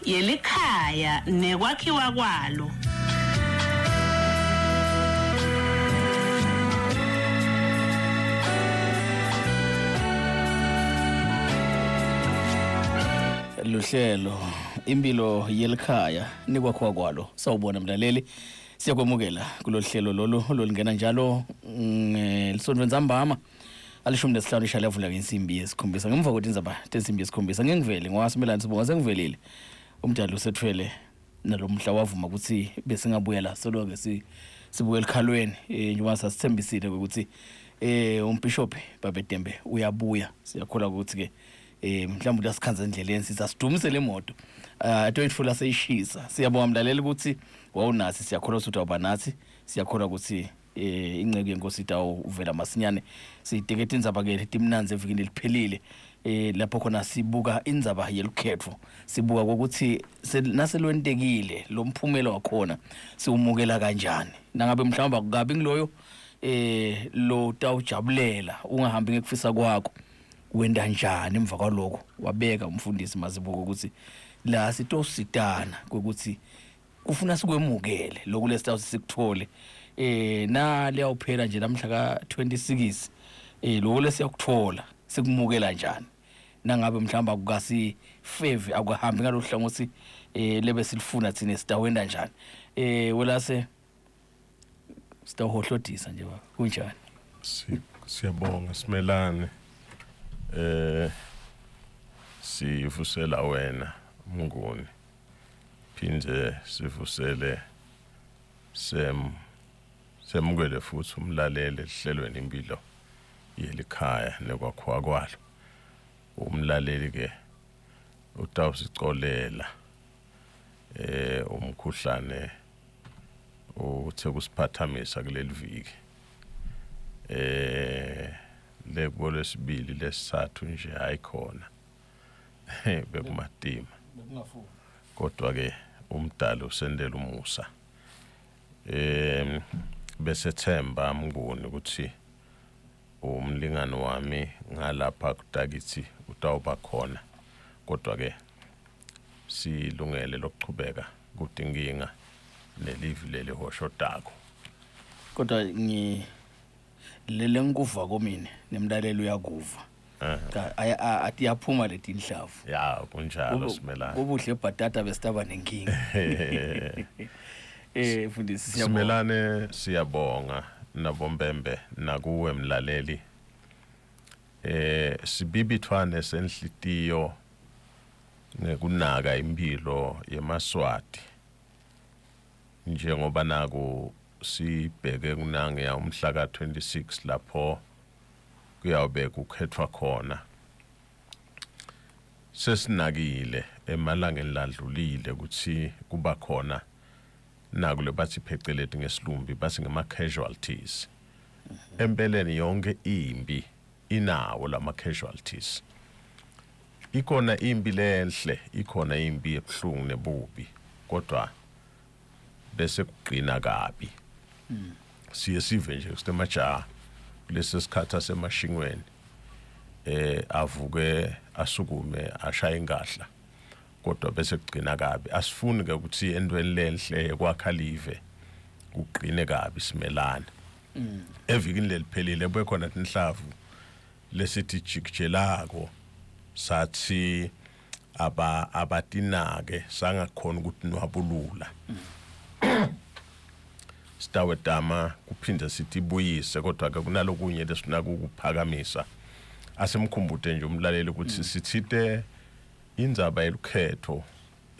Yelikhaya Nekwakhiwa Kwalo. Luhlelo Imphilo Yelikhaya Nekwakhiwa Kwalo. Sawubona mlaleli, siyakwamukela kulohlelo lolu olungena njalo lisonto nzambama alishumi nesihlanu ishala yavula ngensimbi yesikhombisa. Ngemva kokuthi inzaba tensimbi yesikhombisa ngengivele ngwasemelani sibonga sengivelile umdalo sethwele nalomhla wavuma ukuthi bese ngabuya la soloke sibuye elikhalweni njengoba sasithembisile ukuthi umbishop Babedembe uyabuya. Siyakholwa ukuthi ke mhlawumbe uyasikhanza endleleni sisadumise le moto atoyithula seyishisa. Siyabonga mlaleli ukuthi wawunathi, siyakholwa ukuthi awubanathi, siyakholwa ukuthi ingceke yenkosi itawo uvela masinyane siyitekete indzaba ke timnanzi evikini liphelile lapho khona sibuka indzaba yelukhetho, sibuka ukuthi naselwentekile lo mphumela wakhona siwumukela kanjani, nangabe mhlawumbe akukabi ngiloyo lo tawujabulela ungahambi ngekufisa kwakho wenda njani. Emva kwaloko wabeka umfundisi Mazibuko ukuthi la sitositana ukuthi kufuna sikwemukele lokhu lesitawu sikuthole na liyawuphela nje namhla ka 26 lokho lesiyakuthola sikumukela njani. Nangabe mhlamba akukasi favor akuhambi ngalohlangothi lebe silifuna thina sitawenda njani welase sitawuhohlodisa nje baba kunjani. Siyabonga simelane sivusela wena Mnguni, phinde sivusele semukele futhi umlaleli ehlelweni Imphilo Yelikhaya Nekwakhiwa Kwalo. Umlaleli ke utawusicolela umkhuhlane uthe kusiphathamisa kuleli viki lekubo lesibili lesithathu nje ayikhona bekumadima kodwa ke umdalo usendela umusa bese themba Mnguni ukuthi umlingani wami ngalapha kudakithi utawuba khona, kodwa ke silungele lokuchubeka kudinginga nelivi leli hoshodako. Kodwa lele nguva komini nemlalelo uyakuva atiyaphuma leti inhlavu ya kunjalo simelane kubuhle ebhatata besitaba nenkinga. Mfundisi simelane siyabonga nabombembe nakuwe mlaleli sibibithwane senhlitiyo nekunaka impilo yemaswati njengoba naku sibheke kunange ya umhla ka 26 lapho kuyawube kukhethwa khona. Sesinakile emalangeni ladlulile ukuthi kuba khona nakule bathi pheceleti ngesilumbi bathi ngama casualties. Empeleni yonke impi inawo lama casualties. Ikhona impi lenhle, ikhona impi ebuhlungu nebubi, kodwa bese kugcina kabi. Siye sive nje kusemajaha lesi sikhatha semashingweni avuke asukume ashaya ingahla, kodwa bese kugcina kabi. Asifuni ke ukuthi endweni lenhle kwakhalive kugcine kabi simelane. Evikini leliphelile bekhona inhlavu lesithi jikjelako sathi abatinake sangakhona ukuthi nwabulula. Sitawe dama kuphinda sithi buyise, kodwa ke kunalokunye lesinaka ukuphakamisa. Asemkhumbude nje umlaleli ukuthi sithite indzaba yelukhetho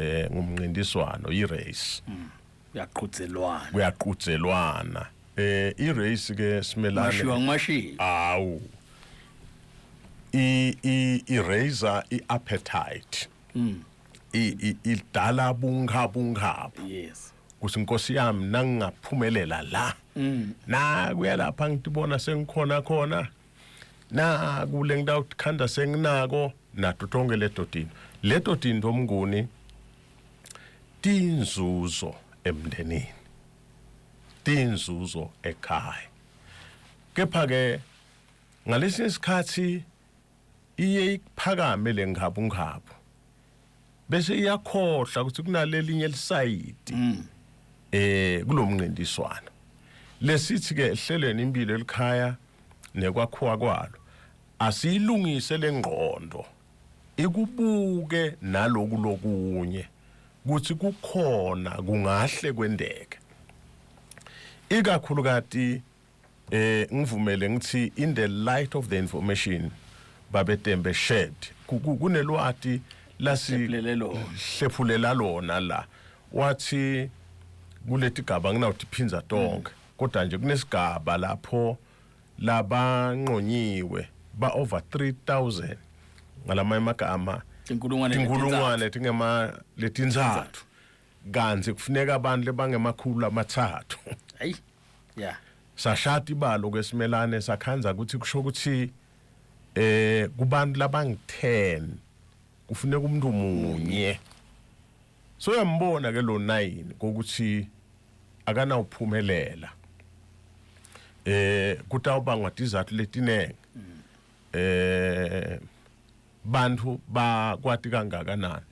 ngumnqindiswano i-race kuyaqhutselwana i-race ke simelane mashiwa ngmashi awu i-razor i-appetite idala bunga. Yes, kusinkosi yami nangingaphumelela la na kuyalapha ngitibona sengikhona na kule ngidawukhanda senginako nato tonke leto tinto Mnguni tinzuzo emndenini, tinzuzo ekhaya. Kepha ke ngalesi sikhathi iye iphakame lenghabunghabu bese iyakhohlwa ukuthi kunalelinye elisayidi kulomnqindiswano lesithi ke ehlelweni impilo Yelikhaya Nekwakhiwa Kwalo asiyilungise lengqondo ikubuke naloku lokunye ukuthi kukhona kungahle kwendeke ikakhulukati ngivumele ngithi in the light of the information babetembe shed kunelwati hlephulela lona la wathi kuleti gaba nginawuthi phinza tonke kodwa nje kunesigaba lapho labanqonyiwe ba over 3000 ngalama emagama inkulungwane tingema letinzathu kanzi kufuneka abantu lebangemakhulu amathathu hayi yeah sashati ibalo kwesimelane sakhanza ukuthi kusho ukuthi kubantu labang10 kufuneka umuntu munye so uyambona ke lo 9 ukuthi akana uphumelela kutawubangwa izathu letinenge bantu bakwati kangakanani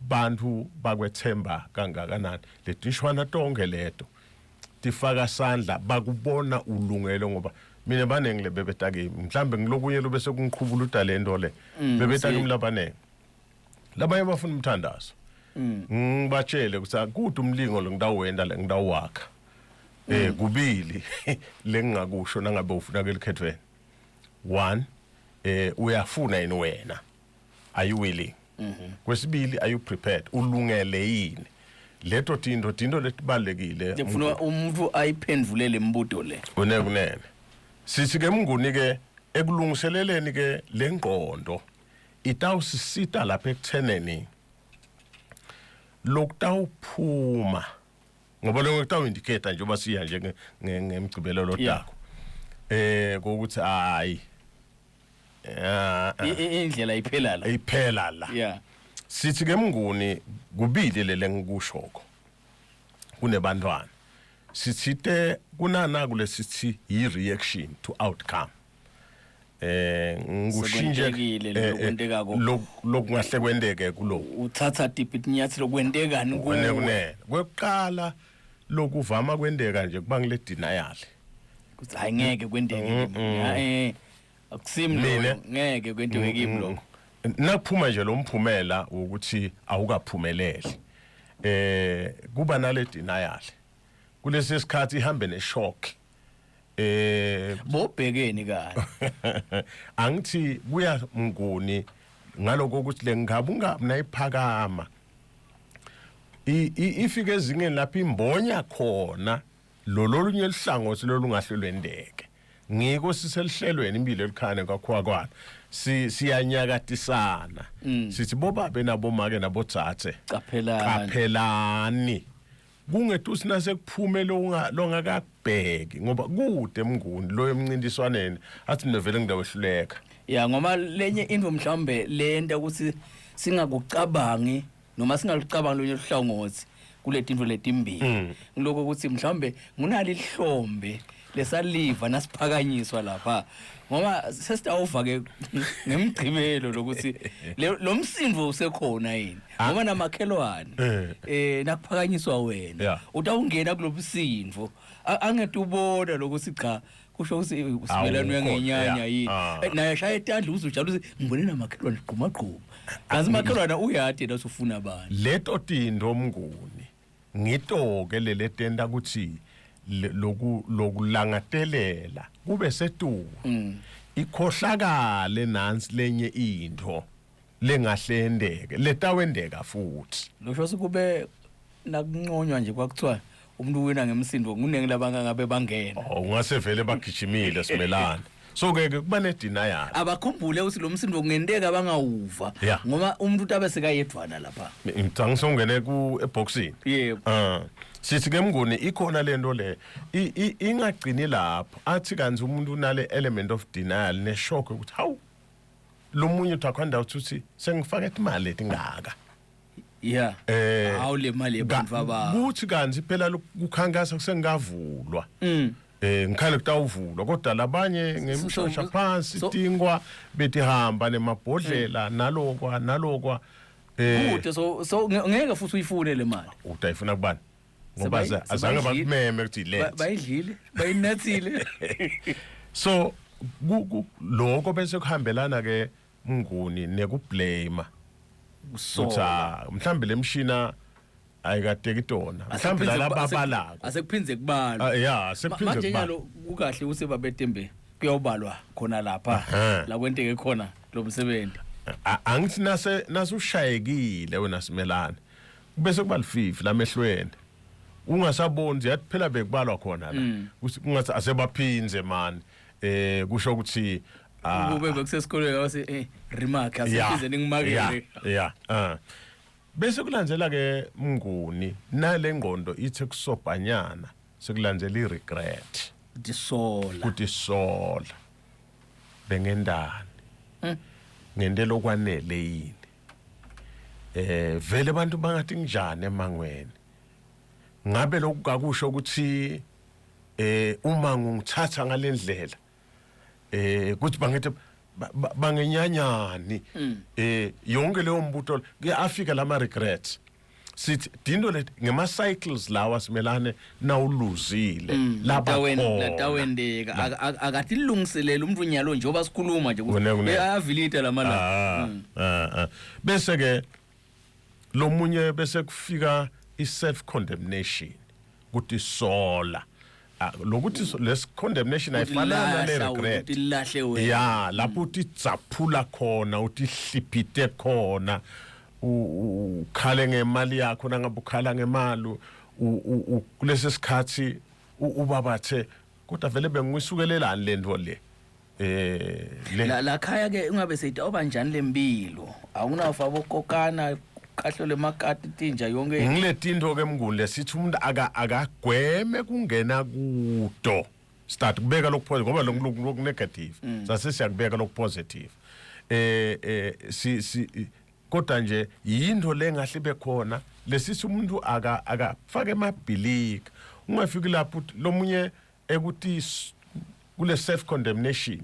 bantu bakwethemba kangakanani letishwana tonke leto tifaka sandla bakubona ulungelo ngoba mina banengile bebetake mhlambe ngilokunye lo bese kungiqhubula utalento le bebetake mlabanenge labanye bafuna umthandazo ngibatshele ukuthi akude umlingo lo ngidawuwenda le ngidawuwakha kubili lengingakusho nangabe ufuna ke likhethweni 1 uyafuna yini wena are you willing kwesibili are you prepared ulungele yini leto tinto letibalekile ngifuna umuntu ayiphendulele imbuto le kunene sithi ke mnguni ke ekulungiseleleni ke lengqondo itawusisita lapha ekutheneni lokutawuphuma ngoba lo ngitawu indicator nje basiya nje ngemgcibelelo takho ukuthi hayi indlela iphela la yeah sithi ke mnguni kubili lele ngikushoko kunebantwana sithite kunana kule sithi yi reaction to outcome ngushinje lokungahle kwendeke kulo uthatha diphi inyathelo kwendekani kunene kweqala lokuvama kwendeka nje kuba ngile denial ukuthi hayi ngeke kwendeke akusimlo ngeke kwendeke kimi lokho nakuphuma nje lo mphumela ukuthi awukaphumeleli kuba nale denial kulesi sikhathi ihambe neshock bobhekeni kahle angithi kuya mnguni ngaloko ukuthi le ngabe ungayiphakama ifike ezingeni lapha imbonya khona lolunye lihlangothi lolungahlelwendeke ngiko siselihlelweni impilo Yelikhaya Nekwakhiwa Kwalo siyanyakatisana sithi bobabe nabomake nabotsathe qaphelani kungethusi nasekuphume longakabheki ngoba kude mnguni lo emncintiswaneni athi nevele ngidawehluleka ya ngoba lenye into mhlambe lento ukuthi singakucabangi noma singalucabangi lonye uhlangothi kule tinto letimbili ngiloko ukuthi mhlambe ngunali ihlombe lesaliva nasiphakanyiswa lapha ngoba sesitawuva ke ngemgcibelo lokuthi lo msindo usekhona yini ngoba namakhelwane nakuphakanyiswa wena utawungena kulobusindvo angeke ubona lokuthi cha kusho ukuthi usimelano yangenyanya yini naye shaya etandla uzojala ukuthi ngibone namakhelwane gqumagquma kanzi makhelwane uyade nasufuna abantu leto tinto mnguni ngitoke lele tenda ukuthi lokulangatelela kube setu ikhohlakale nansi lenye into lengahlendeke letawendeka futhi losho sikube nakunconywa nje kwakuthiwa umuntu wena ngemsindo kunenge labanga ngabe bangena ungasevele bagijimile simelana so ke kuba ne denial abakhumbule ukuthi lo msindo kungendeka bangawuva ngoba umuntu utabe sekayedwana lapha ngisongene ku eboxini yebo sithi ke mnguni ikhona lento le ingagcini lapho athi kanzi umuntu unale element of denial ne shock ukuthi hawu lo munye uthakhanda uthi sengifaka imali etingaka yeah awule mali yabantu baba kuthi kanzi phela ukukhankasa kusengavulwa ngikhale kutawuvulwa kodwa labanye ngemshosha phansi tingwa bethi hamba nemabhodlela nalokwa kude so ngeke futhi uyifune le mali utayifuna kubani ngoba azange bakumeme ukuthi lethe bayidlile bayinathile so lokho bese kuhambelana ke Mnguni nekublame usotha mhlambe lemshina ayikadeki tona mhlambe lababalako asekuphindze kubalwa yeah sekuphindze manje nyalo kukahle usebabetembe kuyobalwa khona lapha la kwenteke khona lo msebenzi angithi nasushayekile wena Simelane bese kuba lififi lamehlweni ungasaboni yathi phela bekubalwa khona la kungathi asebaphinze man kusho ukuthi ube bekusesikolweni awase remark asiphize ningimakele bese kulandzela ke Mnguni nale ngqondo ithe kusobhanyana sekulandzela iregret utisola bengendani ngende lokwanele yini vele abantu bangathi njani emangweni ngabe lokhu akusho ukuthi uma ngithatha ngalendlela kuthi bangithi bangenyanyani yonke leyo mbuto kuyafika lama regrets sithi dindo le ngema cycles lawa Simelane nawuluzile latawendeka akathi lungiselela umuntu unyalo njengoba sikhuluma nje ukuthi ayavilita lamala bese ke lomunye bese kufika i-self condemnation ukuthi sola lokuthi les condemnation ayifana nale regret yeah lapho uthi tsaphula khona uthi hlipite khona ukhale ngemali yakho nangabe ukhala ngemali kulesi sikhathi ubabathe kodwa vele bengisukelelani lento le la khaya ke ungabe seyithi obanjani lempilo awunafa bokokana kahlo lemakati tinja yonke ngiletinto ke Mnguni lesithi umuntu akagweme kungena kudo start kubeka lokho ngoba lokhu negative sase siyakubeka lokho positive kodwa nje yinto lengahle bekhona lesithi umuntu akafake emabhilika ungafiki lapho lomunye ekuthi kule self condemnation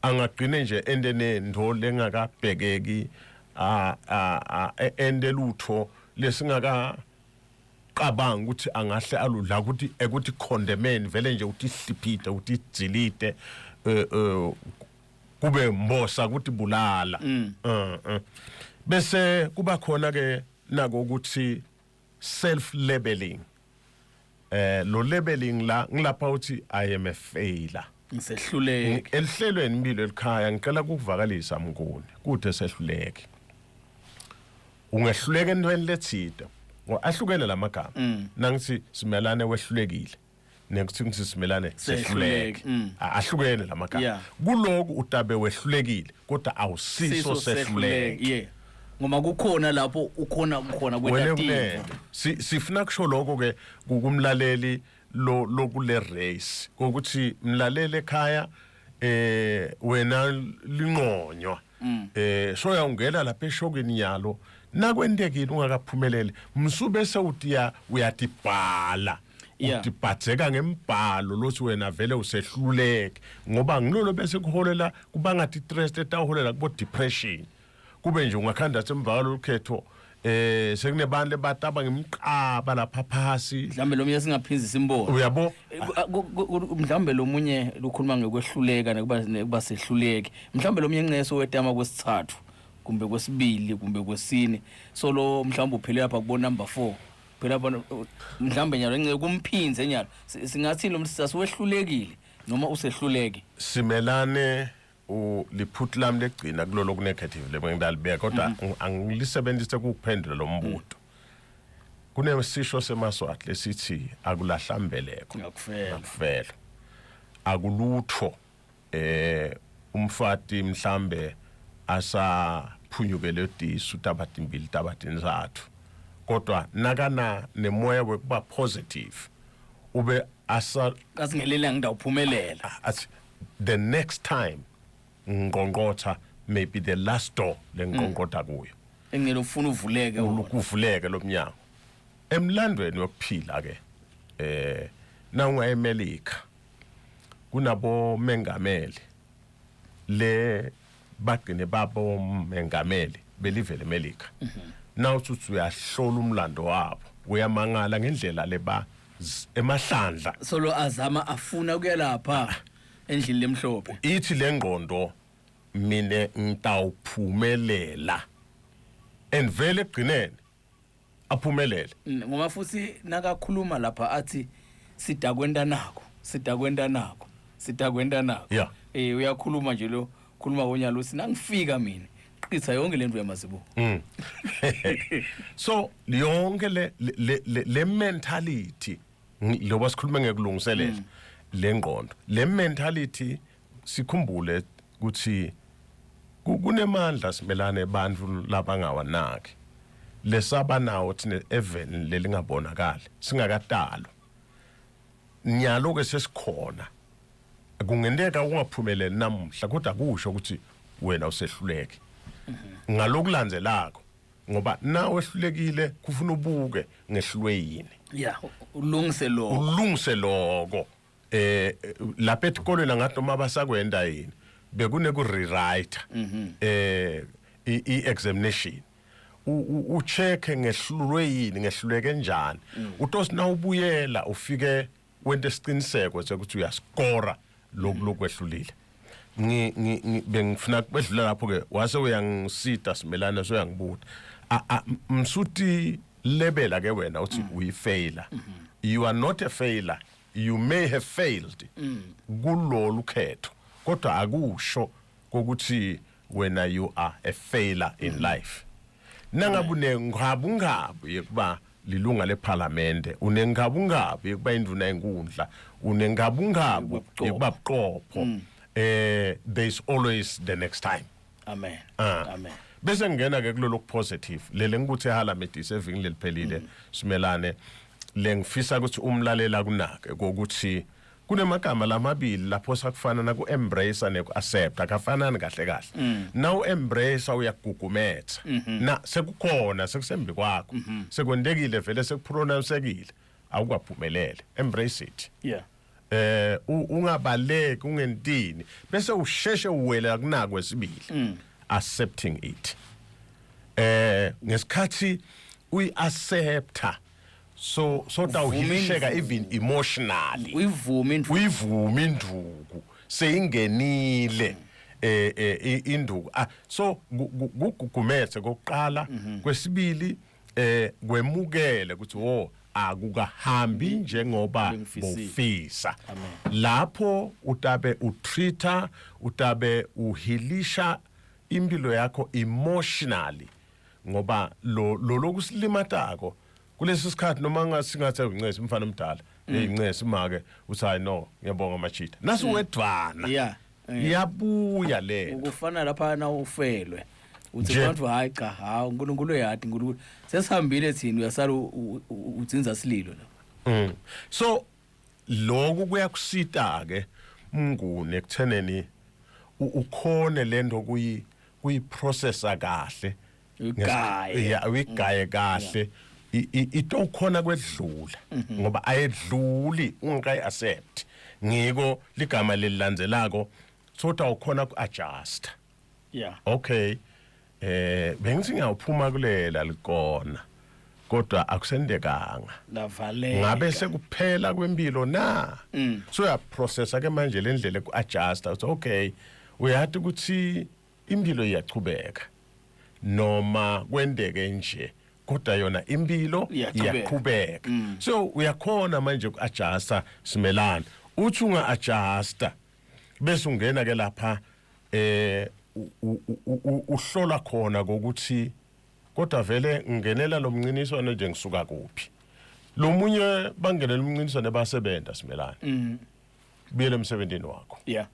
angagcine nje endene ndo lengakabhekeki endelutho lesingaka qabanga ukuthi angahle aludla ukuthi ekuthi condemn vele nje uthi hlipite uthi dzilite kube mbosa ukuthi bulala bese kuba khona ke nako ukuthi self labeling lo labeling la ngilapha uthi I am a failure ngisehluleke elihlelweni impilo elikhaya ngicela ukuvakalisa Mnguni kude sehluleke ungehluleke entweni lethida ahlukene lamagama nangithi Simelane wehlulekile nekuthi ngithi Simelane sehluleke ahlukene lamagama kuloku utabe wehlulekile kodwa awusiso sehluleke ngoma kukhona lapho ukhona kwetatinga sifuna kusho lokho ke kumlaleli lokule race ukuthi mlalele ekhaya wena linqonywa so yawungena lapha eshokeni yalo nakwendekile ungakaphumeleli msube sewuthi uyatibhala utibhadzeka ngembhalo lothi wena vele usehluleke ngoba ngilolo bese kuholela kuba ngathi stress etawuholela kubo depression kube nje ungakhanda semvalo ukhetho sekunebantu bataba ngemqaba lapha phasi mhlambe lomunye singaphinzi simbono uyabo mhlambe lomunye lukhuluma ngekwehluleka nekuba sehluleke mhlambe lomunye nceso wetama kwesithathu kumbe kwesibili kumbe kwesine so lo mhlambe uphele lapha kubona number 4 phela bona mhlambe nyalo ngeke kumphinze nyalo singathi lo msisi asiwehlulekile noma usehluleke Simelane liphuthu lami legcina kulolo kunegative lebengidalibeka kodwa angilisebenzise ukuphendula lo mbuto kunesisho semaswati lesithi akulahlambeleko ngakufela akulutho umfati mhlambe asaphunyukele disu tabathi mbili tabathi nzathu kodwa nakana nemoya wekuba positive ube asingelela ngidawuphumelela the next time ngqongqotha maybe the last door lengqongqotha kuyo engelo ufuna uvuleke lomnyango emlandweni wokuphila ke na ungaemelika kunabo mengameli le bagcine babo mengameli belivele eMelika now uthi uyahlola umlando wabo uyamangala ngendlela leba emahlandla solo azama afuna kuyelapha endlini lemhlophe ithi lengqondo mine ngitawuphumelela and vele egcineni aphumelele ngoba futhi nakakhuluma lapha athi sidakwenda nako yeah uyakhuluma nje lo khuluma wonyalo sinangifika mina qitha yonke lento yamazibu so yonke le mentality loba sikhuluma ngekulungiselela lengqondo le mentality sikhumbule ukuthi kunemandla simelane abantu labangawanaki lesaba nawo thina even lelingabonakala singakadalo nyalo ke sesikhona kungenteka ungaphumeleli namhla kodwa kusho ukuthi wena usehluleke ngalokulandzelako ngoba nawe ehlulekile kufuna ubuke ngehlulwe yini yeah ulungise lokho lapha esikolweni ngathi noma basakwenda yini bekune ku rewrite i-examination ucheck ngehlulwe yini ngehluleke kanjani utosi na ubuyela ufike wente isiqiniseko ukuthi uyascora lokwehlulile bengifuna bedlula lapho ke wase uyangisita simelana so yangibuta msuti lebela ke wena uthi uyifailure you are not a failure you may have failed kulolu khetho kodwa akusho ukuthi wena you are a failure in life nangabune ngabungabu yekuba lilunga leParliament unengabungabu yekuba induna enkundla unengabungabu yekuba buqopho there is always the next time amen amen bese ngena ke kulolu positive lele ngikuthi eHarlem iseving leliphelile simelane lengifisa ukuthi umlalela kunake ukuthi kunemagama lamabili lapho sakufana na ku embrace ne ku accept akafanani kahle kahle now embrace uyagugumetha na sekukhona sekusembi kwakho sekwendekile vele sekupronounceekile awukaphumelele embrace it yeah ungabaleki ungentini bese usheshe uwela kunaka kwesibili accepting it ngesikhathi uyiaccepta so tawuhilisheka even emotionally uyivuma induku seyingenile induku so kugugumethe kokuqala kwesibili kwemukele ukuthi akukahambi njengoba bofisa lapho utabe utreata utabe uhilisha impilo yakho emotionally ngoba lo lokusilimatako kulesi sikhathi noma ngasingathe uncese umfana omdala eyincese imake uthi hayi no ngiyabonga machita nasu wedwana iyabuya le ukufana lapha na ufelwe uthi abantu hayi cha uNkulunkulu uyadi uNkulunkulu sesihambile thina uyasala utsinza sililo la so lokhu kuyakusita ke mngune ekutheneni ukhone lento kuyiprocessa kahle uyigaye kahle itokhona kwedlula ngoba ayedluli ungakayi accept ngiko ligama lelilandzelako sotha ukhona ku-adjust yeah okay bengithi ngiyawuphuma kulela likona kodwa akusendekanga lavaleka ngabe sekuphela kwempilo na so uyaprocessa ke manje le ndlela ku-adjusta uthi okay uyathi ukuthi impilo iyachubeka noma kwendeke nje kodwa yona impilo iyaqhubeka so uyakhona manje ku-adjusta simelana uthi unga-adjusta bese ungena ke lapha uhlola khona kokuthi kodwa vele ngingenela lo mnciniswano nje ngisuka kuphi lo munye bangenela umnciniswano basebenza simelana buyele emsebenzini wakho yeah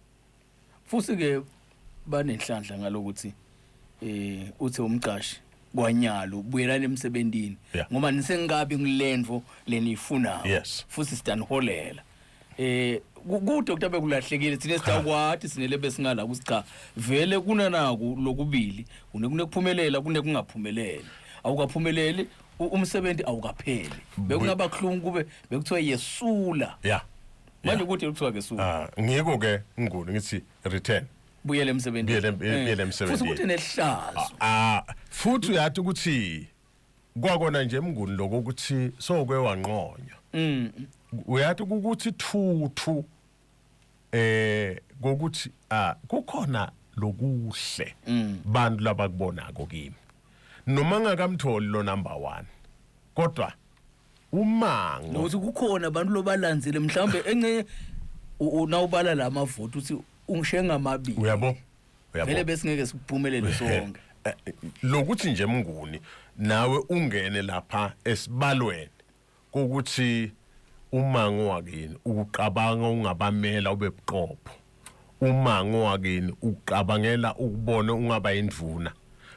futhi ke banenhlanhla ngalokuthi uthi umcashi kwanyalo ubuyelana emsebenzini ngoba nisengabi ngilendvo lenifunayo futhi sitanholela kuDr bekulahlekile thina sitawukwati sinele besingala ukuthi cha vele kunanaku lokubili kunekuphumelela kunekungaphumeleli awukaphumeleli umsebenzi awukapheli bekungaba khulungu kube bekuthiwa yesula yeah manje ukuthi kuthiwa ke sula ngiko ke nguni ngithi return buyele emsebenzini buyele emsebenzini futhi ukuthi nehlazo futhi uyathi ukuthi kwakona nje emnguni lokho ukuthi sokwe wanqonywa uyathi ukuthi thuthu ngokuthi kukhona lokuhle bantu labakubonako kimi noma ngakamtholi lo number 1 kodwa umango nokuthi kukhona abantu lobalandzile mhlambe encenye unawubala lamavoti uthi ungishiye ngamabili uyabo vele besingeke sikuphumelele sonke lokuthi nje emnguni nawe ungene lapha esibalweni ukuthi umango wakini ukuqabanga ungabamela ubebuqopho umango wakini uqabangela ukubone ungaba indvuna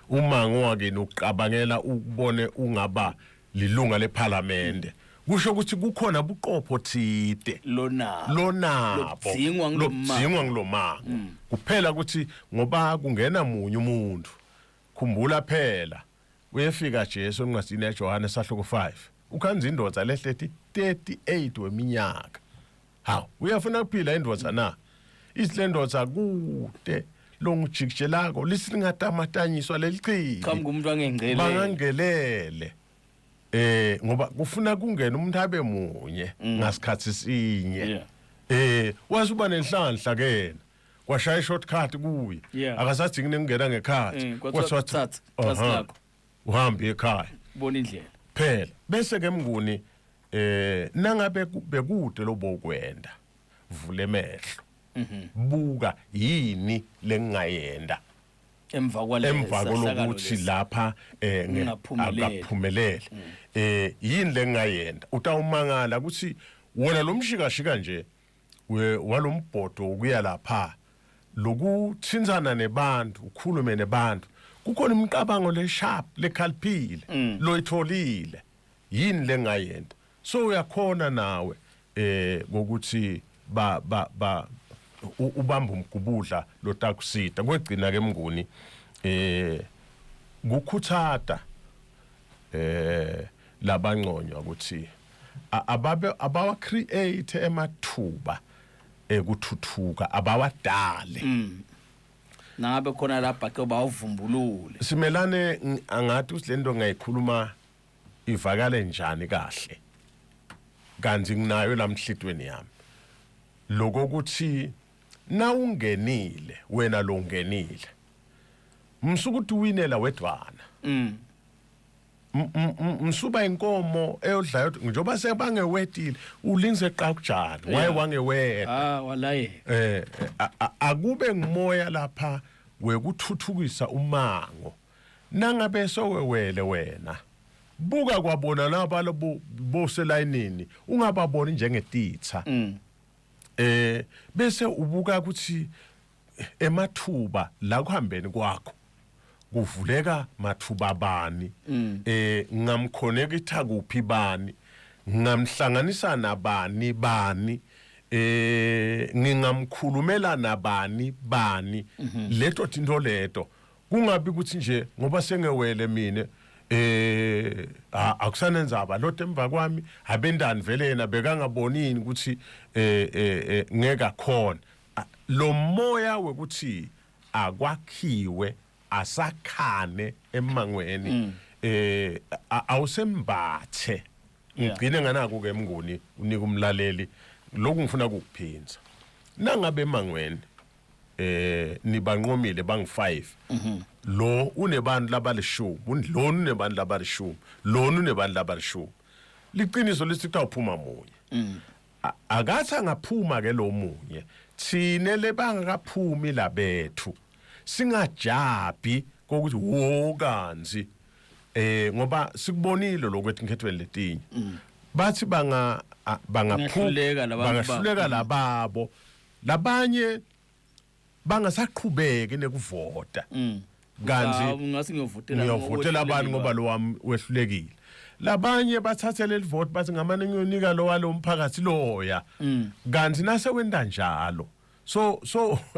umango wakini uqabangela ukubone ungaba lilunga leParliament kusho ukuthi kukhona buqopho thide lonabo lobdzingwa ngilomango kuphela ukuthi ngoba kungena munye umuntu khumbula phela uyefika Jesu encwadini yaJohane sahloko 5 ukhanza indodza lehlethi 38 weminyaka hawu uyafuna kuphila indodza na isilendodza kude longijikijelako lisingatamamatanyiswa lelichile khamba kumuntu angengcelele bangangelele ngoba kufuna kungena umuntu abe munye ngasikhathi sinye wasuba nenhlanhla kena kwashaya shortcut kuye akasadingi ngena ngekhathi kwathatha lakho uhambe ekhaya bona indlela phela bese ke mnguni nangabe bekude lobokwenda vule emehlo buka yini lengayenda emva kwalokuthi lapha ngaphumelele yini lengayenda utawumangala ukuthi wona lomshikashika nje walombhodo ukuya lapha lokuthinzana nebantu ukhulume nebantu kukhona imicabango lesharp lekhaliphile loyitholile yini lengayenda so uyakhona nawe ngokuthi ubamba umgubudla lotakusida kwegcina ke mnguni kukhuthata labangconywa ukuthi abawa create emathuba ekuthuthuka abawadale nangabe khona lapha ke bawuvumbulule simelane angathi usilento ngayikhuluma ivakale njani kahle kanti nginayo lamhlitweni yami lokuthi na ungenile wena lo ungenile msukuthi winela wedwana msuba inkomo eyodlayo njengoba sebangewetile ulinze qaqujana waye wangewetha walaye akube ngimoya lapha wekuthuthukisa umango nangabe sowewele wena buka kwabona laba boselayinini ungababoni njengetitha bese ubuka ukuthi emathuba la kuhambeni kwakho kuvuleka mathuba bani ngamconnecta kuphi bani ngamhlanganisa nabani ngingamkhulumela nabani leto tinto leto kungabi ukuthi nje ngoba sengewele mina akusanenzaba lo temva kwami abendani vele yena bekangabonini ukuthi ngeka khona lo moya wekuthi akwakhiwe asakhane emangweni awusembathe ngigcine nganako ke mnguni unika umlaleli lokhu ngifuna ukuphinza nangabe emangweni nibanqomile bangi5 lo unebantu labalishumi lo unebantu labalishumi lo unebantu labalishumi liqiniso lithi kutawuphuma munye akathi angaphuma ke lo munye thine lebangakaphumi labethu singajabi kokuthi wokanzi ngoba sikubonile lokwethi nkhethweni letinye bathi bangahluleka lababo labanye bangasaqhubeki nekuvota kanzi ngasi ngiyovotela abantu ngoba lo wami wehlulekile labanye bathathe leli vote bathi ngamane ngiyonika lo walo umphakathi loya kanzi nase wenda njalo so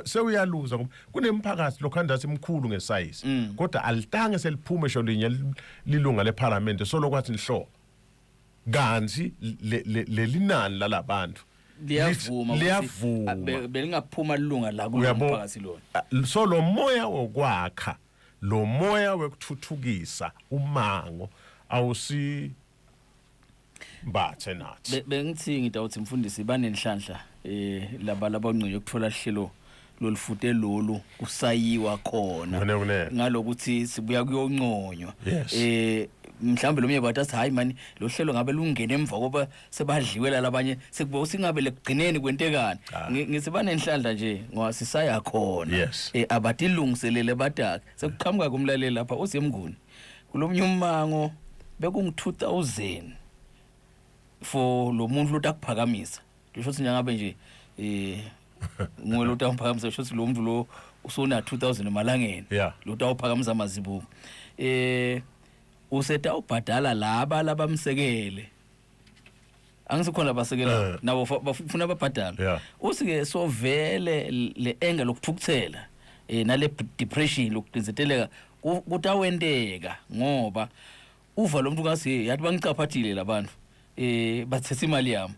sewuyaluza ngoba kunemphakathi lokhandathi emkhulu ngesize kodwa alitange seliphume sho linye lilunga leParliament so lokwathi nihlo kanzi lelinani lalabantu liyavuma belingaphuma ilunga la kulomphakathi lona. So lo moya wokwakha, lo moya wekuthuthukisa umango awusi bathe nathi. Bengithi ngidawuthi mfundisi banenhlanhla laba ongcwele ukuthola ihlelo lolufute lolu kusayiwa khona ngalokuthi sibuya kuyonconywa. Mhlambe lo myeba bathi hayi mani lo hlelo ngabe lungene emva koba sebadliwe labanye sekuba usingabe lekugcineni kwentekani. Ngisibane enhlanhla nje ngoba sisaya khona abadilungiselele badaka sekuqhamuka kumlaleli lapha usemnguni kulomnye umango bekungu 2000 for lo muntu lo takuphakamisa ngisho ukuthi njengabe nje ngolo tamphakamisa shothi lo muntu lo usona 2000 emalangeni lo tawuphakamisa amazibuko useta ubhadala laba msekele angisikhona basekela nabo bafuna babhadala usike sovele le anger lokuthukuthela nale depression lokuqinzeteleka kutawendeka ngoba uva lo muntu ngasi yathi bangicaphathile labantu bathethe imali yami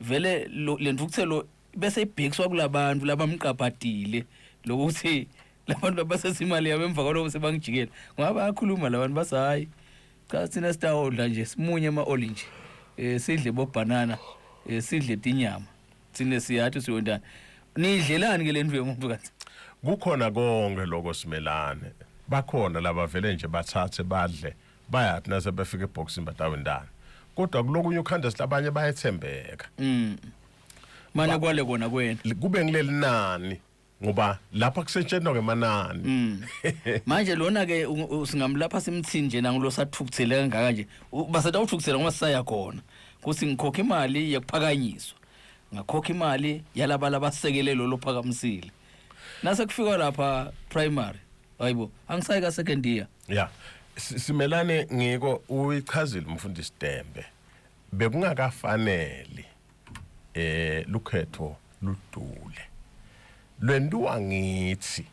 vele le nthukuthelo bese ibhekiswa kulabantu labamqaphathile lokuthi labantu abasese imali yabo emva kwalokho sebangijikela ngoba bayakhuluma labantu basayi cha sina sitawodla nje simunye ama orange sidle bo banana sidle tinyama sine siyathi siyondana nidlelani ke lendlu yomuntu kathi kukhona konke lokho simelane bakhona laba vele nje bathathe badle bayathi nase befika eboxini batawendana kodwa kulokunye ukhanda silabanye bayethembeka manje kwale kona kwena kube ngileli nani ngoba lapha kusetshenzwa ngemanani manje lona ke singamlapha simthini nje nangulo sathukuthele kangaka nje basetha uthukuthela ngoba sisaya khona kuthi ngikhokha imali yakuphakanyiswa ngakhokha imali yalaba labasekele lo lophakamisile nase kufika lapha primary hayibo angisayi ka second year simelane ngiko uyichazile umfundisi Dembe bekungakafanele lukhetho ludule lwenduwa ngithi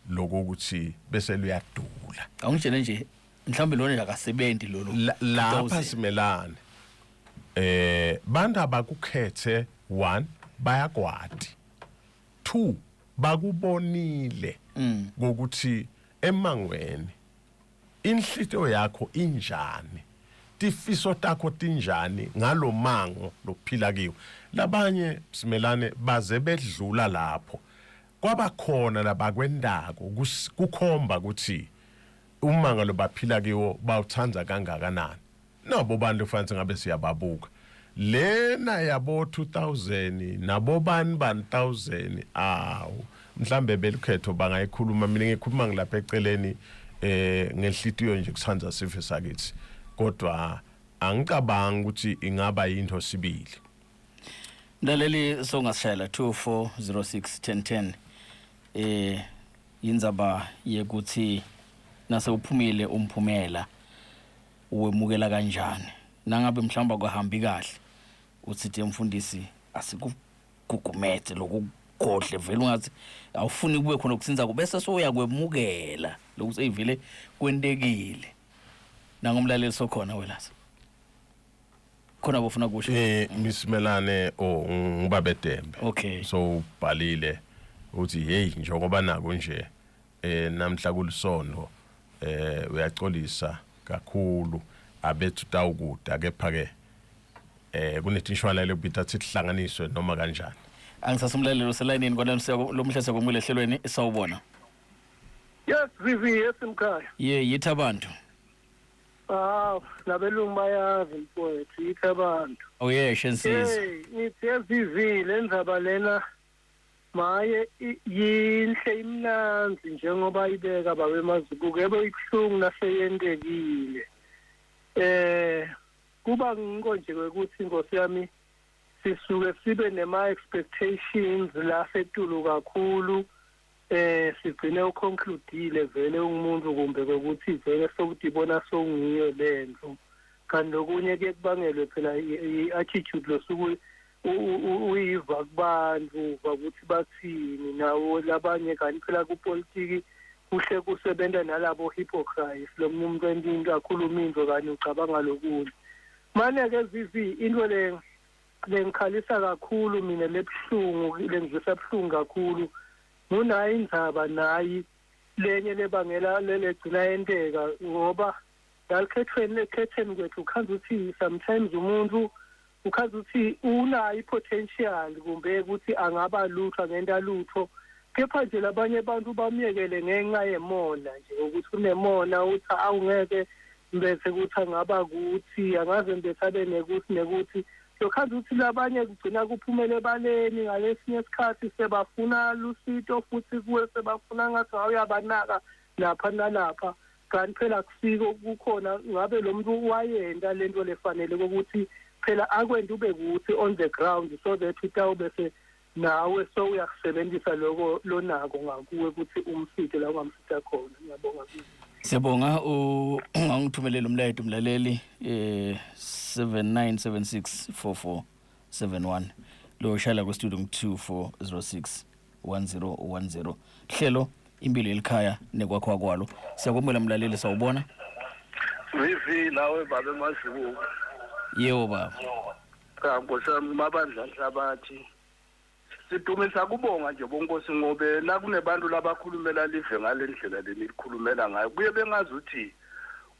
lokuthi bese luyadula awungitshele nje mhlambe lona akasebenzi lolo lapha simelane bantu abakukhethe 1 bayakwadi 2 bakubonile ukuthi emangweni inhlito yakho injani tifiso takho tinjani ngalomango lokuphila kiwo labanye simelane baze bedlula lapho kwabakhona labakwendako kukhomba ukuthi umango lobaphila kiwo bawuthanza kangakanani nabo bantu kufanele ngabe siyababuka lena yabo 2000 nabo bani 1000 awu mhlambe belukhetho bangayikhuluma mina ngikhuluma ngilapha eceleni ngenhlitiyo nje kusanza sife sakithi kodwa angicabanga ukuthi ingaba into sibili ndaleli songasishayela 24061010 indzaba yekuthi nase uphumile umphumela uwemukela kanjani nangabe mhlamba kwahambi kahle uthi mfundisi asikugugumetse lokugodle vele ungathi awufuni kube khona ukusinza kubese soya kwemukela lokuthi ivele kwentekile nangomlaleli sokhona welasa khona bofuna kusho misimelane ngibaba Dembe okay so ubhalile uthi hey njengoba nako nje namhla kulisondo uyaxolisa kakhulu abethu tawukuda kepha ke kunetishwana lekubitha sithi hlanganiswe noma kanjani angisasumlalelo selayinini kona lo mhlase komule ehlelweni sawubona yes vivi esimkhaya yithi abantu labelungu bayazi mfowethu yithi abantu shensiza nithi vivi lendaba lena maye yinhle imnanzi njengoba ibeka bawe mazibuko yebo ikhulungu naseyendekile kuba ngikonje ukuthi inkosi yami sisuke sibe nema expectations la setulu kakhulu sigcine uconcludeile vele umuntu kumbe ukuthi vele sokuthi ibona songiyo lento kanti lokunye ke kubangelwe phela i-attitude losuku uyiva kubantu ukuthi bathini nawo labanye kanti phela kupolitiki kuhle kusebenza nalabo hypocrites lo muntu endinto akhuluma into kanye ucabanga lokunye manje ke zizi into le lengikhalisa kakhulu mina lebhlungu lengizisa ebhlungu kakhulu ngunayi indaba nayi lenye lebangela lelegcina yenteka ngoba ngalikhethweni kwethu ukhanza uthi sometimes umuntu ukhanza uthi unayo ipotential kumbe ukuthi angaba lutho ngenta lutho kepha nje labanye abantu bamyekele ngenxa yemona nje ukuthi unemona uthi awungeke mbese ukuthi angaba kuthi angaze mbese abe nekuthi lokhanza uthi labanye kugcina kuphumele baleni ngalesinye isikhathi sebafuna lusito futhi kuwe sebafuna ngathi awuyabanaka lapha nalapha kanti phela kusiko kukhona ngabe lo muntu wayenda lento lefanele ukuthi phela akwenda ube kuthi on the ground so that utawubese nawe so uyakusebenzisa lokho lonako ngakuwe ukuthi umsithe la ungamsitha khona. Ngiyabonga. Siyabonga ungangithumelela umlayito umlaleli 79764471 lo shala ku studio 24061010 hlelo impilo Yelikhaya Nekwakhiwa Kwalo. Siyakwamukela mlaleli sawubona. Vivi nawe baba eMazibuko. Yebo baba. Ngosami mabandla hlabathi. Sidumisa kubonga nje bonkosi ngobe la kunebantu labakhulumela live ngalendlela lenikhulumela ngayo kuye bengazi ukuthi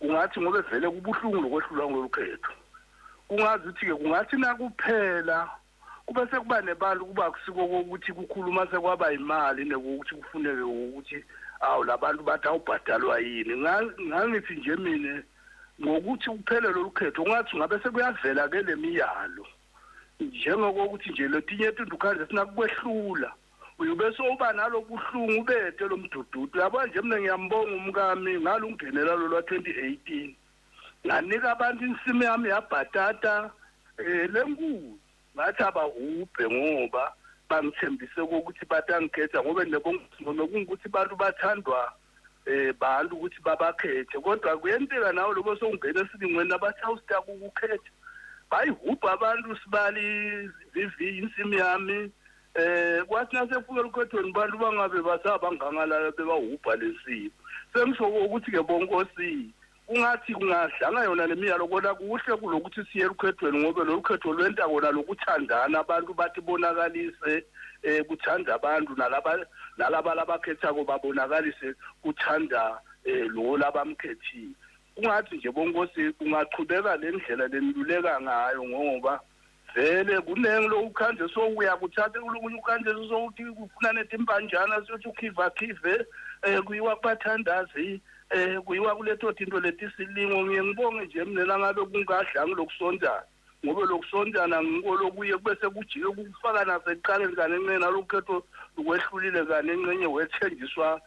ungathi ngobe vele kubuhlungu lokwehlula ngolukhetho kungazi ukuthi ke kungathi nakuphela kube sekuba nebantu kuba kusiko ukuthi kukhuluma sekwaba imali nekuthi kufuneke ukuthi awu labantu bathi awubhadalwa yini ngangithi nje mina ngokuthi kuphele lolukhetho ungathi ngabe sekuyavela ke lemiyalo njengokuthi nje letinye izinto khanje sinakukwehlula uyubese uba nalobuhlungu ubethe lomdududu yabo nje mina ngiyambonga umkami ngalungenela lo lwa 2018 nganika abantu insimi yami yabhatata lenkulu ngathi abahubhe ngoba bangithembise ukuthi batangikhetha ngoba nokungikuthi abantu bathandwa bantu ukuthi babakhethe kodwa kuyenteka nawe lobo songena esilingweni abathi awusitaka ukukhetha bayihubha abantu sibali vivi insimi yami kwathi nasefika lukhethweni bantu bangabe basabangangala bebahubha lesipho sengisho ukuthi ke bonkosi kungathi kungadlanga yona lemiyalo kodwa kuhle kulokuthi siye lukhethweni ngoba lo lukhetho lwenta kona lokuthandana abantu bathi bonakalise kuthanda abantu nalaba labakhetha ko babonakalise kuthanda lo labamkhethile kungathi nje bonkosi kungaqhubeka lendlela leniluleka ngayo ngoba vele kunenge lo ukhanje so uyakuthatha kulunye ukhanje so uthi kufuna netimpanjana sothi ukhiva kuyiwa kubathandazi kuyiwa kuletho into letisilingo ngiyengibonge nje mina ngabe kungadlangi lokusondana ngoba lokusondana ngikolokuye kubese kujike kufaka naseqaleni kanencenye nalokhetho ukwehlulile kanencenye wethenjiswa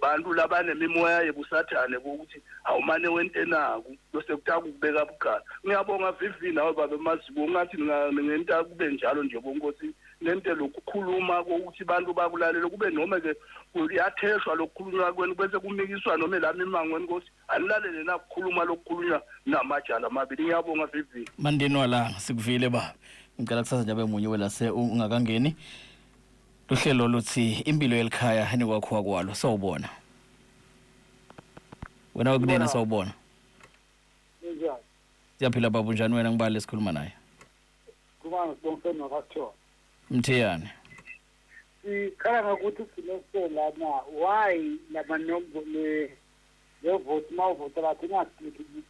bantu labanemimoya yebusathane ukuthi awumane wentenaku bese kutaka ukubeka buqala. Ngiyabonga Vivi nawe baba eMazibuko ngathi ngenta kube njalo nje bonkosi lento lokukhuluma ukuthi bantu bakulalela kube noma ke kuyatheshwa lokukhulunywa kweni bese kumikiswa noma lami imangweni ukuthi anilalele nakukhuluma lokukhulunywa namajala amabili. Ngiyabonga Vivi. Mandeni wala sikuvile ba ngicela kusasa nje abemunye welase ungakangeni luhlelo luthi impilo Yelikhaya Nekwakhiwa Kwalo sawubona wena ukubena sawubona njani siyaphila baba njani wena ngibale sikhuluma naye kumanga sibonke nokathiwa Mthiyane sikhala ngokuthi sinesela na why lama nombolo le vote mawuvota bathi ngathi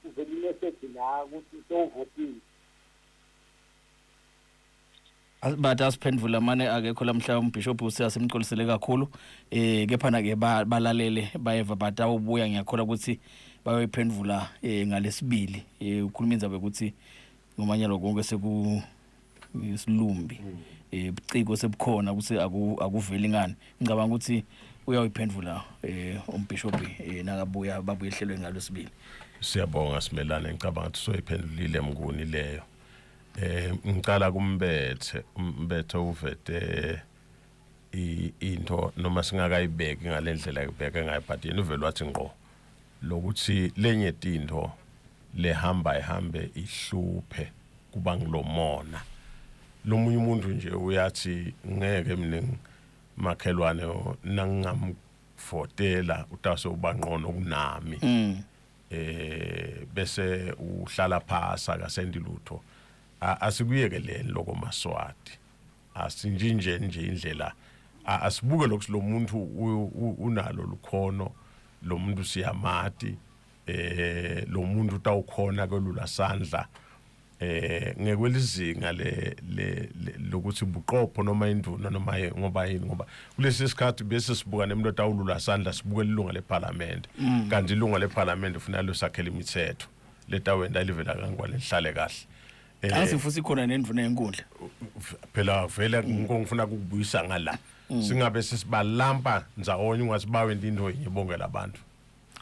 uvela message la ukuthi sowuvotile bathi asiphendvula mane akekho lamhla umbishop useyasemcolisele kakhulu kepha na ke balalele bayeva batawubuya ngiyakhola ukuthi bayoyiphendvula ngalesibili ukhuluma indaba ukuthi ngomanyalo konke seku isilumbi ubuciko sebukhona ukuthi akuveli ngani ngicabanga ukuthi uyawuyiphendvula umbishop nakabuya babuye ehlelwe ngalesibili. Siyabonga simelane ngicabanga ukuthi soyiphendulile mnguni leyo. Ngicala umbethe uvete into noma singakayibeki ngalendlela yokubeka ngayo but yena uvela wathi ngqo lokuthi lenye into lehamba ihambe ihluphe kuba ngilomona lomunye umuntu nje uyathi ngeke mina makhelwane nangingamfotela utase ubangqono kunami bese uhlala phasa akasendi lutho asikuyekeleni lokho Maswati asinjinje nje indlela asibuke lokho lo muntu unalo lukhono lo muntu siyamati lo muntu utawukhona kolula sandla ngekwelizinga lokuthi buqopho noma induna noma ngoba yini ngoba kulesi sikhathi bese sibuka nemuntu otawulula sandla sibuke ilunga leParliament kanti ilunga leParliament ufuna lo sakhela imithetho letawenda livela kangwane lihlale kahle asifusi khona nendvuna yenkundla phela vele ngifuna ukubuyisa ngala singabe sisibalampa ndzawonye ungasibawe into yibongela abantu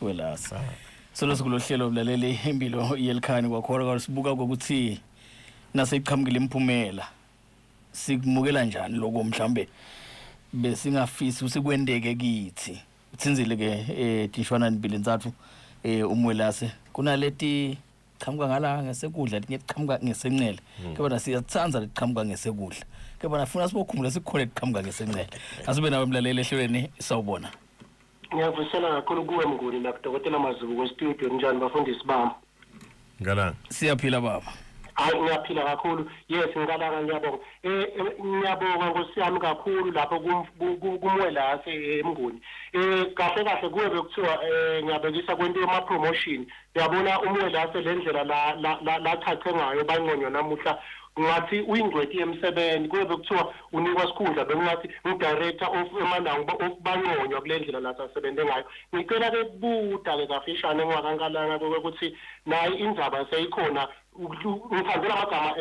welasa solo sikulohlelo mlaleli Imphilo Yelikhaya Nekwakhiwa sibuka ukuthi naseyiqhamukile imphumela sikumukela njani lokho mhlambe besingafisi usikwendeke kithi utsinzile ke tishwana nibili ntsathu umwelase kunaleti qhamuka ngala ngesekudla linye liqhamuka ngesencele kebona siyatsandza liqhamuka ngesekudla kebona funa sibokhumbula sikhole liqhamuka ngesencele asibe nawe mlaleli ehlelweni sawubona ngiyavusela kakhulu kuwe Mnguni nakudokotela Mazubu kwestudio njani bafundisi bami ngala siyaphila baba hayi ngiyaphila kakhulu yes ngikalanga ngiyabonga ngiyabonga ngosiyami kakhulu lapho kumwelase eMnguni kahle kahle kuwe bekuthiwa ngiyabekisa kwento yama promotion uyabona umwelase lendlela la chache ngayo bangqonywa namuhla ngathi uyingcweti yemsebenzi kube bekuthiwa unikwa sikhundla bengathi udirector of emanango ofbangqonywa kulendlela la asebenze ngayo ngicela ke kubuda ke kafishane ngwakankalanga ukuthi nayi indzaba seyikhona ngithandela amagama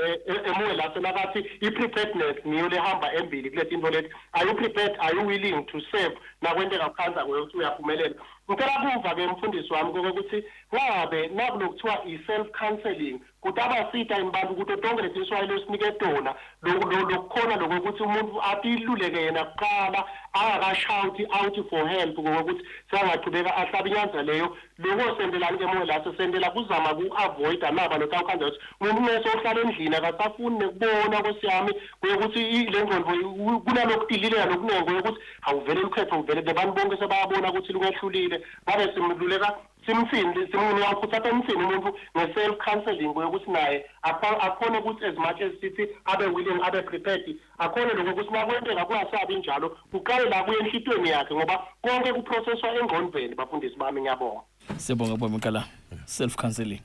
emwelase nakathi i-preparedness niyo lehamba embili kuleti into lethi are you prepared, are you willing to serve nakwenteka ukukhanza ukuthi uyaphumelela ngicela kuva ke mfundisi wami ukuthi ngabe nakulokuthiwa i-self counseling kutabasita imbantu ukuthi tonke lesinswayelo sinike tona lokukhona lokuthi umuntu atiluleke yena kuqala angakashouti out for help ngokuthi sengaqhubeka ahlabe inyanza leyo lokho sendelani ke mwelase sendela kuzama ku-avoida naba notawukhanza ukuthi umuntu ngeso ohlala endlini akasafuni nekubona kwesiyami ukuthi le ngqondo kunalokutilileka nokunenge ukuthi awuvele lukhetho uvele bebantu bonke sebayabona ukuthi lungehlulile ngabe simluleka simfindi simniyawukhuthatha emfini umuntu nge-self counseling ukuthi naye akhona ukuthi as much as sithi abe willing abe prepared akhona lokho ukuthi nakwenteka kungasabi njalo kuqale la kuye enhlitweni yakhe ngoba konke kuprocesswa engqondweni bafundisi bami ngiyabonga siyabonga bomkala self counseling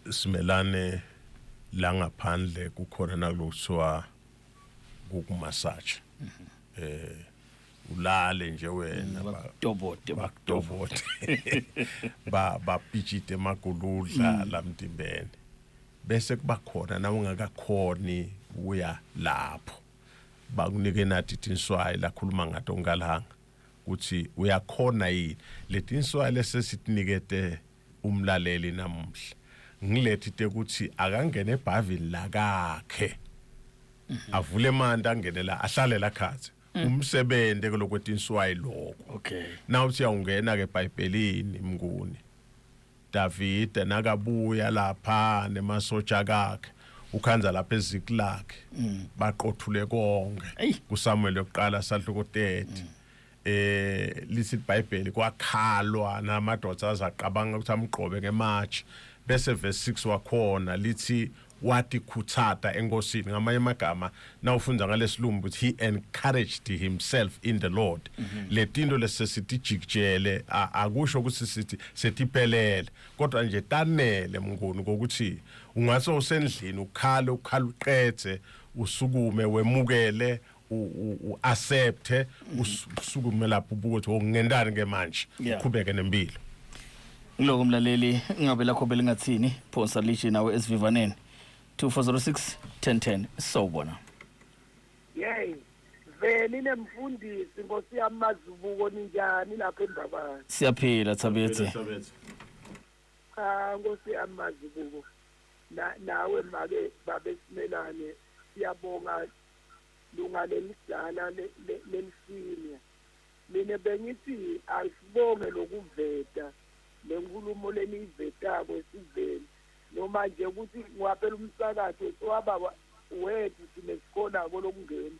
simelane la ngaphandle kukhona nakulokuthiwa kumassage ulale nje wena bakutobote bapitshite emaguludla lamdimbeni bese kuba khona na ungakakhoni uya lapho bakunike nathi tinswayi lakhuluma ngathi ongalanga ukuthi uyakhona yini letinswayi lesesitinikete umlaleli namuhla ngilethite ukuthi akangene ebhavini lakakhe avule manda angenela ahlale la khathi umsebenze kulokwetinsiwayi lokho okay now siyawungena ke eBhayibhelini Mnguni David nakabuya lapha nemasotsha akhe ukhanza lapha eZiklag baqothule konke kuSamuel yokuqala sadluko 30 lithi iBhayibheli kwakhalwa namadoda azaqabanga ukuthi amqobe ngematch bese verse 6 wakhona lithi wathi khuthata enkosini ngamanye amagama nawufunda ngalesilumbu ukuthi he encouraged himself in the Lord letinto lesesithi jikjele akusho ukuthi sithi setiphelele kodwa nje tanele Mnguni ukuthi ungathi usendlini ukhala uqethe usukume wemukele uaccepte usukume lapho ukuthi ngendani ke manje uqhubeke nempilo ngiloko mlaleli ngabe lakho belingathini phonsa lishi nawe esivivaneni 2406 1010 sawubona yey vele nemfundisi Nkosi yami Mazubuko ninjani lapha eMbabane siyaphila Thabethe Nkosi yami Mazubuko nawe make babe simelane siyabonga lunga lelisana lelisini mina bengithi asibonge lokuveta lenkulumo lenivetako esiveni noma nje ukuthi ngiwaphela umsakazo waba wethu sinesikona kolokungena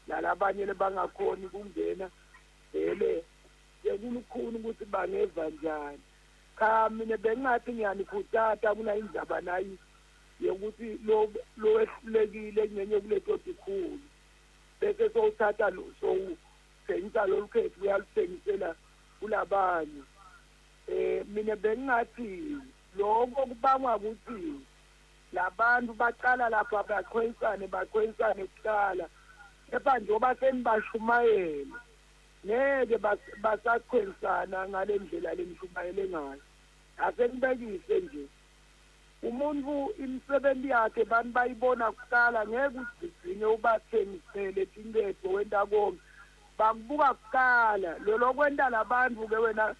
nalabanye lebangakhoni kungena vele sekulukhuni ukuthi bangeva njani cha mina bengathi ngiyanikhutata kuna indaba nayi yokuthi lo ehlulekile ngenye kuleto dikhulu bese sowuthatha lo sowuthengisa lo lukhethu uyaluthengisela kulabanye mina bengathi lokho kubangwa ukuthi labantu baqala lapha baqhwensane kuqala kepha njengoba senibashumayele ngeke basaqhwensana ngale ndlela lenishumayele ngayo asenibekise nje umuntu imisebenzi yakhe bantu bayibona kuqala ngeke ugcine ubathengisele tinketo wenda konke bakubuka kuqala lo kwenta labantu ke wena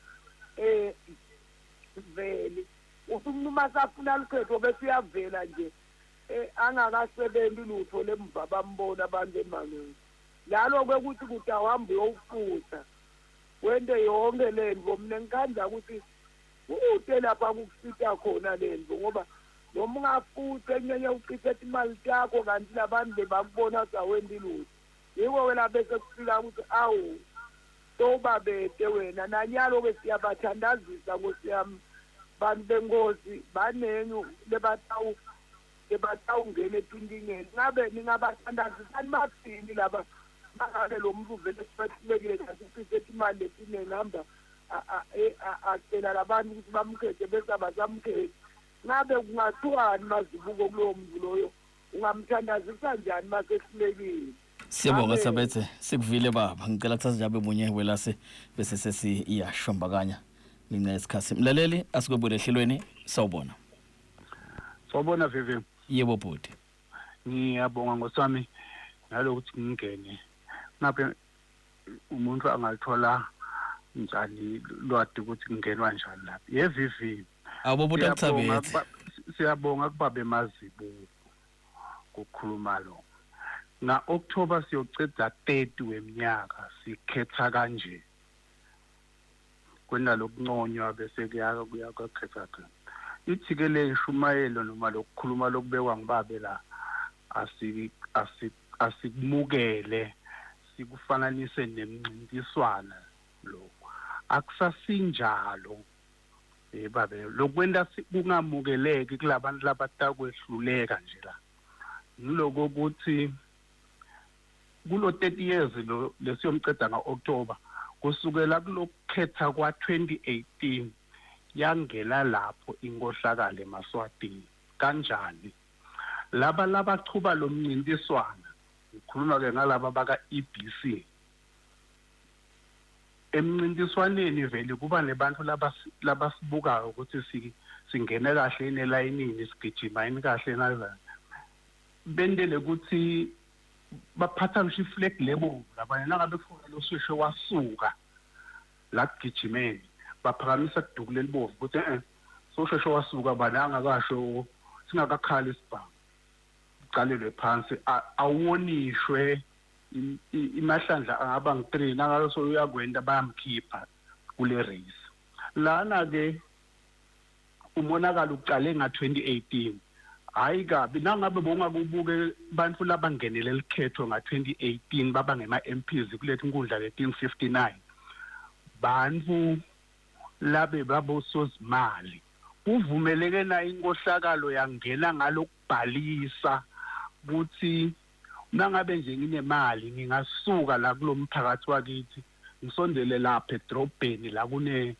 vele umuntu masafuna lukhetho bese uyavela nje angakasebenzi lutho lemva bambona abantu emangweni lalo kwekuthi kuthi awuhambe uyowufutha wende yonke lento mina ngikhandla ukuthi ude lapha kukusita khona lento ngoba noma ungafuthe enyenye ucithe imali yakho kanti labantu bebakubona sawendi lutho yiko wena bese kufika ukuthi awu sobabede wena nanyalo ke siyabathandazisa ngosiyami bantu bengozi banenyu lebatawungena etinkingeni ngabe ningabathandazisani bathini laba mangale lo muntu vele sifahlekile kanti ucithe imali lesiningi hamba acela labantu ukuthi bamkhethe bese abazamkhethe ngabe kungathiwani mazibuko kulowo muntu loyo ungamthandazisa njani masehlulekile. Siyabonga Sabethe sikuvile baba ngicela kuthatha njabe munye welase bese sesiyashombakanya nginqa isikhathi mlaleli asikwebuke ehlelweni sawubona Vivi. Yebo bhuti Ngiyabonga ngosami nalokuthi ngingene ngabe umuntu angalithola njani lwadi ukuthi kungenwa njani lapha Vivi abobuta kuthabethe siyabonga kubabe mazibu ukukhuluma lo na October siyoceda 30 weminyaka sikhetha kanje kwena lokunconywa bese kuyakhetha ithi ke le ishumayelo noma lokukhuluma lokubekwa ngibabe la asikumukele sikufananise nemncintiswana lo akusasinjalo babe lokwenda kungamukeleki kulabantu labatakwehluleka nje la ngiloko ukuthi kulo 30 years lo lesiyomceda ngaOctober kusukela kulokukhetha kwa 2018 yangena lapho inkohlakala eMaswatini kanjani laba labachuba lo mncintiswana ngikhuluma ke ngalaba baka EBIS emncintiswaneni vele kuba nebantu labasibukayo ukuthi singene kahle elayinini sigijima yini kahle naza bendele ukuthi baphatha ngisho iflag lebo labanye nangabe kufuna lo sisho wasuka la kugijimeni baphakamisa kuduku lelibovu ukuthi soshesho wasuka bana angakasho singakakhali isibhamu uqalelwe phansi awonishwe imahlandla angaba ngi3 nangalo so uyakwenda bayamkhipha kule race lana ke umonakala uqale nga2018 hayi kabi nangabe bongakubuke bantu labangenele likhetho nga2018 baba ngema MPs kulethu inkundla le1059 bantu labe babosozimali uvumeleke na inkohlakalo yangena ngalokubhalisa ukuthi nangabe nje nginemali ngingasuka la kulomphakathi wakithi ngisondele lapha edrobheni la kune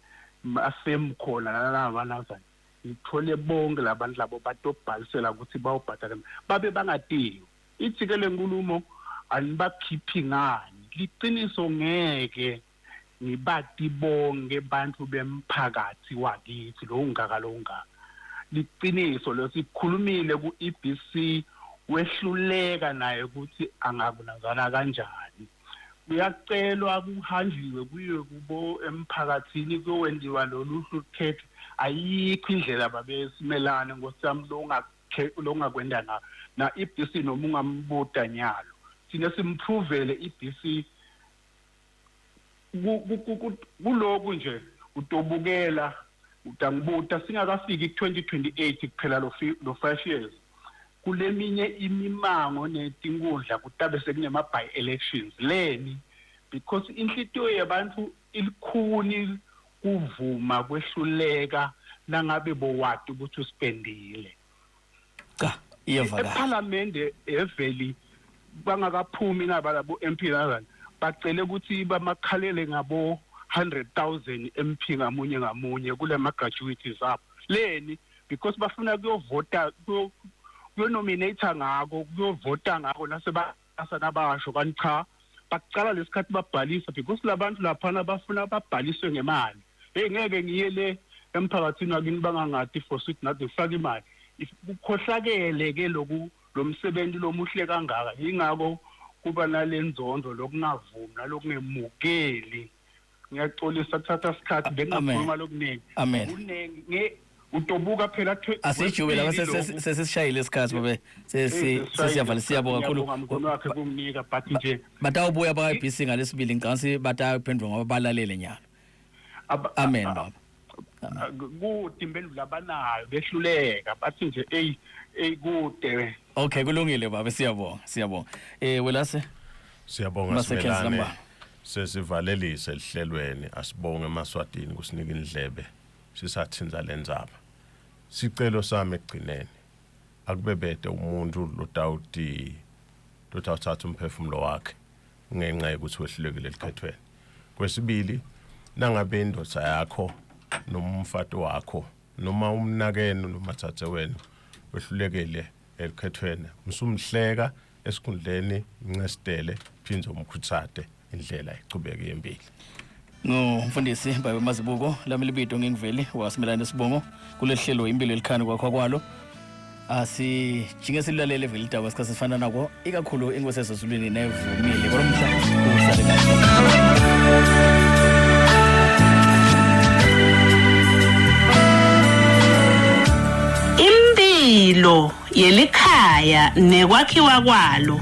afem khona lalabanaza ngithole bonke labantu labo batobhalisela ukuthi bawubhadala babe bangadingi ithi ke lenkulumo anibakhiphi ngani liqiniso ngeke ngibati bonke bantu bemphakathi wakithi lo ungaka liqiniso lesikhulumile ku EBIS wehluleka naye ukuthi angabunazana kanjani kuyacelwa kuhanjiwe kuyiwe kubo emphakathini kwenziwa loluhlu khetho ayikho indlela babesimelane ngosami longakwenda na EBIS noma ungambuta nyalo sine simprovele EBIS kuloku nje utobukela utangibuta singakafiki 2028 kuphela lo 5 years kuleminye imimango netinkundla kutabe sekunema by elections leni because inhlitiyo yabantu ilikhuni kuvuma kwehluleka nangabe bowadi ukuthi uspendile cha iyavakala eParliament eveli bangakaphumi naba labo MP lana bacele ukuthi bamakhalele ngabo 100,000 MP ngamunye kule magajuities zabo leni because bafuna kuyovota kuyonominate ngako kuyovota ngako nasebasanabasho kanti cha baqala lesikhathi babhalisa because labantu laphana bafuna babhaliswe ngemali ngeke ngiyele emphakathini wakini bangangati for sweet nathi ufaka imali ukhohlakele ke lo msebenzi lomuhle kangaka ingako kuba nalenzondo lokungavumi nalokungemukeli ngiyaxolisa thatha isikhathi bengakhuluma lokuningi kunenge utobuka phela asijube la sesishayile isikhathi babe sesiyavala siyabonga kakhulu ngomkhono wakhe kumnika but nje batawubuya ba EBIS ngalesibili ngicasi bataphendwa ngoba balalele nyalo amen baba kude impendulo abanayo behluleka bathi nje kude okay kulungile baba siyabonga welase siyabonga simelane sesivalelise lihlelweni asibonge emaswadini kusinika indlebe sisathinza lenzaba sicelo sami egcineni akubebede umuntu lotawuthatha umphefumulo wakhe ngenxa yokuthi wehlulekile elikhethweni kwesibili nangabe indoda yakho noma umfati wakho noma umnakeno noma thathe wena wehlulekile elikhethweni msumhleka esikhundleni incesidele phinze umkhuthade indlela icubeke yempilo ngumfundisi Babe Mazibuko lami libito ngingiveli wasimelana Sibongo kulehlelo Imphilo Yelikhaya Nekwakhiwa Kwalo asijinge silalele vele idaba sikhathi sifana nako ikakhulu ingosezulwini nevumile kolomhla usale Imphilo Yelikhaya Nekwakhiwa Kwalo.